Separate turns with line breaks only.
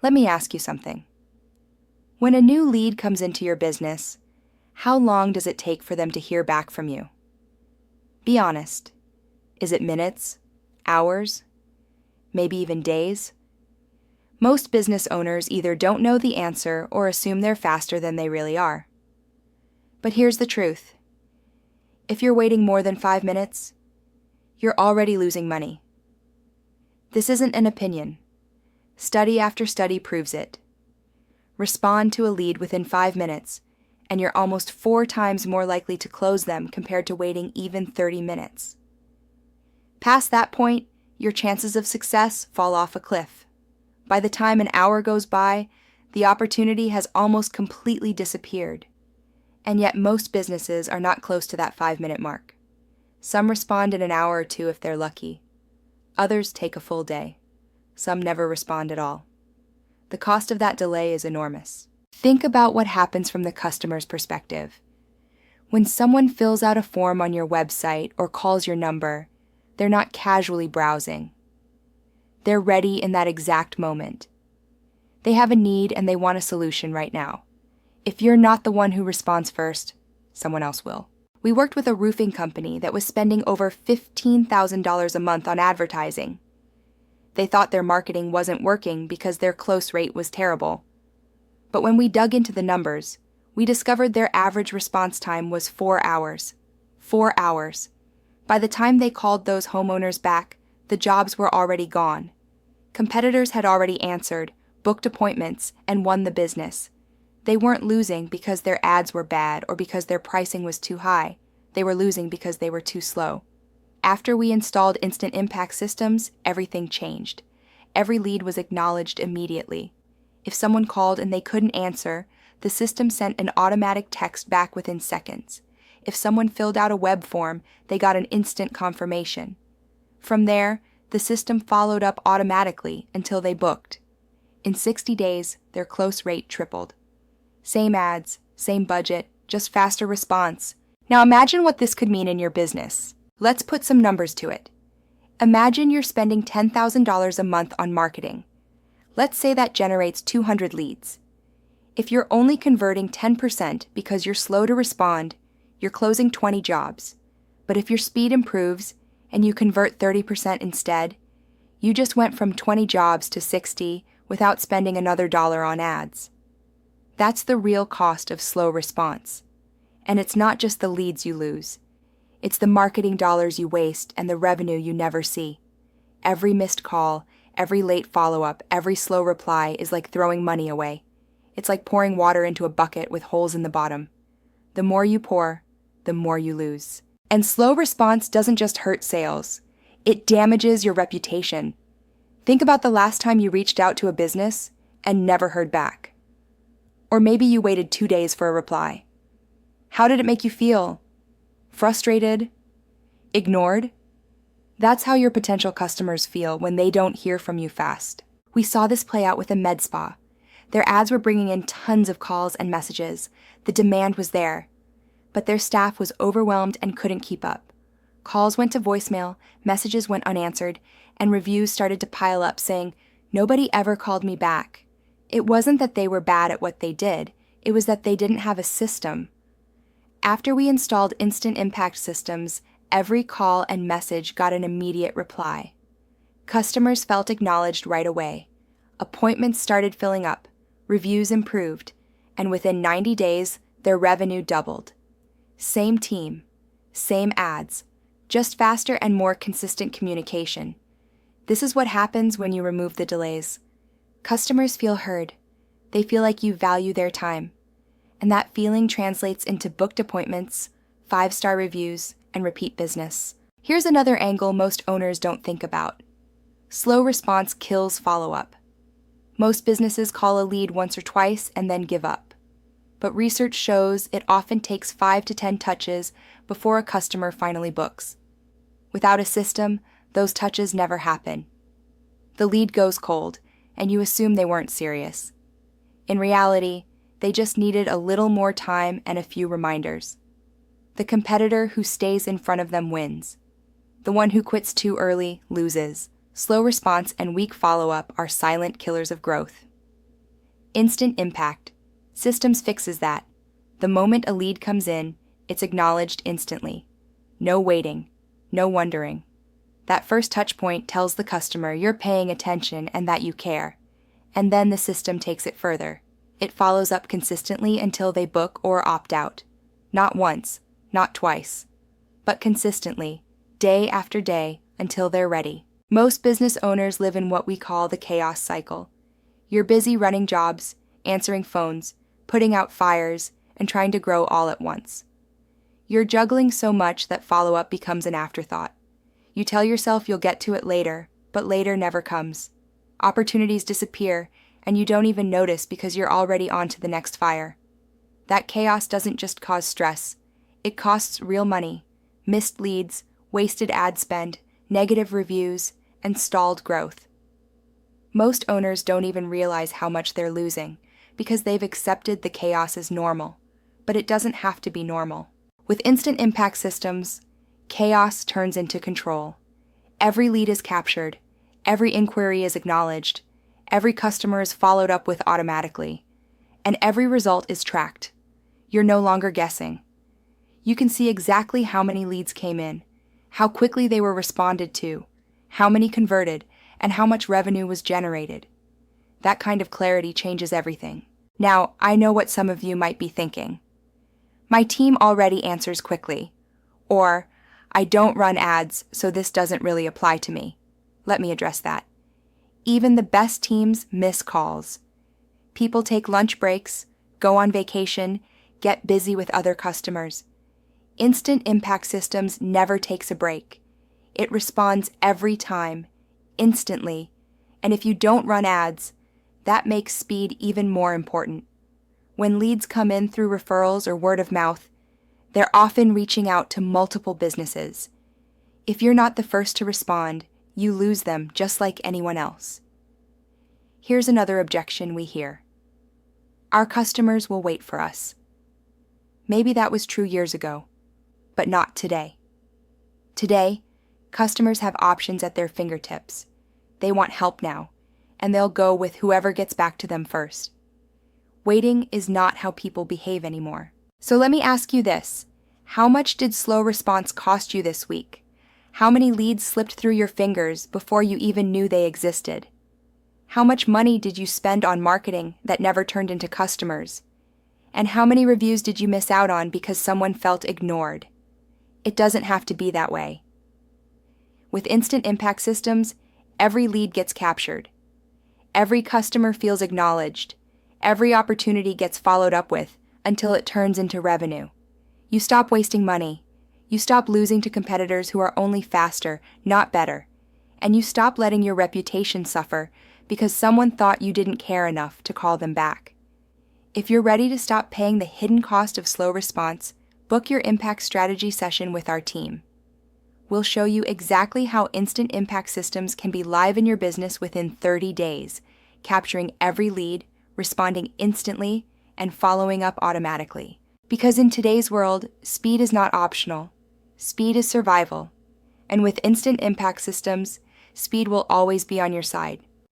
Let me ask you something. When a new lead comes into your business, how long does it take for them to hear back from you? Be honest. Is it minutes, hours, maybe even days? Most business owners either don't know the answer or assume they're faster than they really are. But here's the truth. If you're waiting more than 5 minutes, you're already losing money. This isn't an opinion. Study after study proves it. Respond to a lead within 5 minutes, and you're almost 4 times more likely to close them compared to waiting even 30 minutes. Past that point, your chances of success fall off a cliff. By the time an hour goes by, the opportunity has almost completely disappeared. And yet most businesses are not close to that 5-minute mark. Some respond in an hour or 2 if they're lucky. Others take a full day. Some never respond at all. The cost of that delay is enormous. Think about what happens from the customer's perspective. When someone fills out a form on your website or calls your number, they're not casually browsing. They're ready in that exact moment. They have a need and they want a solution right now. If you're not the one who responds first, someone else will. We worked with a roofing company that was spending over $15,000 a month on advertising. They thought their marketing wasn't working because their close rate was terrible. But when we dug into the numbers, we discovered their average response time was 4 hours. 4 hours. By the time they called those homeowners back, the jobs were already gone. Competitors had already answered, booked appointments, and won the business. They weren't losing because their ads were bad or because their pricing was too high. They were losing because they were too slow. After we installed instant impact systems, everything changed. Every lead was acknowledged immediately. If someone called and they couldn't answer, the system sent an automatic text back within seconds. If someone filled out a web form, they got an instant confirmation. From there, the system followed up automatically until they booked. In 60 days, their close rate tripled. Same ads, same budget, just faster response. Now imagine what this could mean in your business. Let's put some numbers to it. Imagine you're spending $10,000 a month on marketing. Let's say that generates 200 leads. If you're only converting 10% because you're slow to respond, you're closing 20 jobs. But if your speed improves and you convert 30% instead, you just went from 20 jobs to 60 without spending another dollar on ads. That's the real cost of slow response. And it's not just the leads you lose. It's the marketing dollars you waste and the revenue you never see. Every missed call, every late follow-up, every slow reply is like throwing money away. It's like pouring water into a bucket with holes in the bottom. The more you pour, the more you lose. And slow response doesn't just hurt sales. It damages your reputation. Think about the last time you reached out to a business and never heard back. Or maybe you waited 2 days for a reply. How did it make you feel? Frustrated? Ignored? That's how your potential customers feel when they don't hear from you fast. We saw this play out with a med spa. Their ads were bringing in tons of calls and messages. The demand was there. But their staff was overwhelmed and couldn't keep up. Calls went to voicemail, messages went unanswered, and reviews started to pile up saying, "Nobody ever called me back." It wasn't that they were bad at what they did. It was that they didn't have a system. After we installed instant impact systems, every call and message got an immediate reply. Customers felt acknowledged right away. Appointments started filling up, reviews improved, and within 90 days, their revenue doubled. Same team, same ads, just faster and more consistent communication. This is what happens when you remove the delays. Customers feel heard. They feel like you value their time. And that feeling translates into booked appointments, 5-star reviews, and repeat business. Here's another angle most owners don't think about. Slow response kills follow-up. Most businesses call a lead once or twice and then give up. But research shows it often takes 5 to 10 touches before a customer finally books. Without a system, those touches never happen. The lead goes cold, and you assume they weren't serious. In reality, they just needed a little more time and a few reminders. The competitor who stays in front of them wins. The one who quits too early loses. Slow response and weak follow-up are silent killers of growth. Instant impact. Systems fixes that. The moment a lead comes in, it's acknowledged instantly. No waiting, no wondering. That first touch point tells the customer you're paying attention and that you care. And then the system takes it further. It follows up consistently until they book or opt out. Not once, not twice, but consistently, day after day, until they're ready. Most business owners live in what we call the chaos cycle. You're busy running jobs, answering phones, putting out fires, and trying to grow all at once. You're juggling so much that follow-up becomes an afterthought. You tell yourself you'll get to it later, but later never comes. Opportunities disappear, and you don't even notice because you're already on to the next fire. That chaos doesn't just cause stress. It costs real money, missed leads, wasted ad spend, negative reviews, and stalled growth. Most owners don't even realize how much they're losing because they've accepted the chaos as normal, but it doesn't have to be normal. With instant impact systems, chaos turns into control. Every lead is captured, every inquiry is acknowledged, every customer is followed up with automatically, and every result is tracked. You're no longer guessing. You can see exactly how many leads came in, how quickly they were responded to, how many converted, and how much revenue was generated. That kind of clarity changes everything. Now, I know what some of you might be thinking. My team already answers quickly. Or, I don't run ads, so this doesn't really apply to me. Let me address that. Even the best teams miss calls. People take lunch breaks, go on vacation, get busy with other customers. Instant impact systems never takes a break. It responds every time, instantly, and if you don't run ads, that makes speed even more important. When leads come in through referrals or word of mouth, they're often reaching out to multiple businesses. If you're not the first to respond, you lose them just like anyone else. Here's another objection we hear. Our customers will wait for us. Maybe that was true years ago, but not today. Today, customers have options at their fingertips. They want help now, and they'll go with whoever gets back to them first. Waiting is not how people behave anymore. So let me ask you this. How much did slow response cost you this week? How many leads slipped through your fingers before you even knew they existed? How much money did you spend on marketing that never turned into customers? And how many reviews did you miss out on because someone felt ignored? It doesn't have to be that way. With instant impact systems, every lead gets captured. Every customer feels acknowledged. Every opportunity gets followed up with until it turns into revenue. You stop wasting money. You stop losing to competitors who are only faster, not better. And you stop letting your reputation suffer because someone thought you didn't care enough to call them back. If you're ready to stop paying the hidden cost of slow response, book your impact strategy session with our team. We'll show you exactly how instant impact systems can be live in your business within 30 days, capturing every lead, responding instantly, and following up automatically. Because in today's world, speed is not optional. Speed is survival. And with instant impact systems, speed will always be on your side.